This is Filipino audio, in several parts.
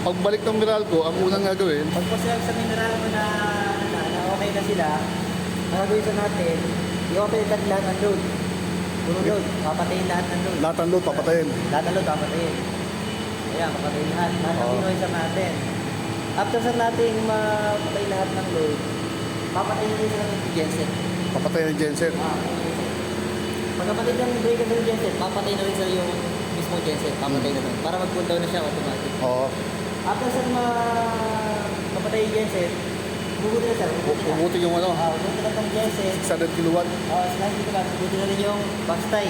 pagbalik ng Meralco, ang unang gagawin, Pag po sila sa mineral mo na okay na sila, ang gagawin sa natin, i-open lahat ng load. Puro load, papatayin lahat ng load. lahat ng load papatayin. Lahat ng load, papatayin. Ayan, papatayin lahat. Lahat ng Oo. pinoy sa natin. After sa natin mapatay lahat ng load, papatayin din sila ng genset. Papatayin ng genset. Pag napatay ng breaker ng genset, papatay na rin sila yung mismo genset. Papatay na rin. Para mag-cool down na siya automatic. Oo. After sa mapatay yung genset, bubuti na sir. Umuti yung ano, Bubuti na itong genset. 600 kilowatt. Sinabi ko lang, bubuti na rin yung bastay.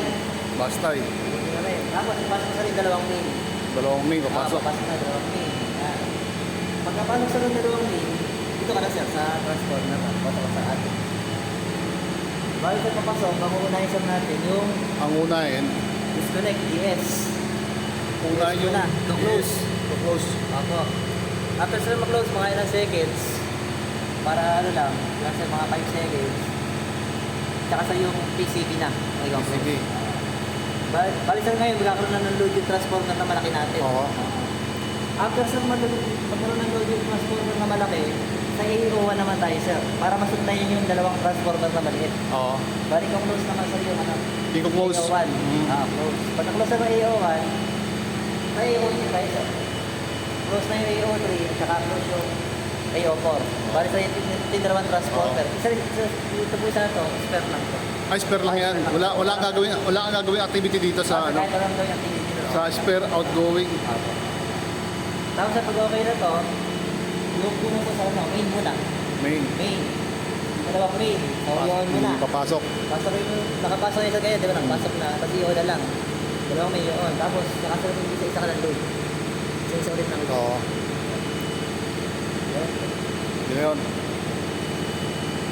Bastay. Bubuti na rin. Tapos, ipasok sa rin dalawang main. Dalawang main papasok. Papasok na dalawang main. Yan. Pagkapasok sa rin dalawang main, dito ka na sir sa transformer. Pasok ka sa atin. Bago sa papasok, pangunahin sir natin yung Ang unahin, disconnect, DS. unahin yung to close. To close. Ako. After sila mag-close, mga ilang seconds, para ano lang, nasa mga 5 seconds, tsaka sa yung PCB na. PCB. Balik sa ngayon, magkakaroon na ng load yung transformer na malaki natin. Oo. After sa magkaroon ng load yung transformer na malaki, sa AO1 naman tayo sir, para masuntayin yung dalawang transformer na maliit. Oo. Balik ang close naman sa yung ano, Hindi ko close. AO1. Close. Pag na-close na yung AO1, sa AO3 tayo sir. Close na yung AO3, at saka close yung AO4. Balik sa yung dalawang transformer. Ito po isa na to, spare lang to. Ay, spare lang yan. Wala kang gagawin activity dito sa ano, Kahit walang gawin ang tinitino. sa spare outgoing. Tapos sa pag-okay na to, yung puno ko sa ano, main muna. Main. Main. Dalawang main. So, yun muna. Papasok. Pasok yung, nakapasok na isa kayo, di ba? Nakapasok na, tapos yun na lang. Dalawang main yun. Tapos, nakasunod yung isa-isa ka ng load. Isa-isa ulit ng load. Oo. Yun. Yun yun.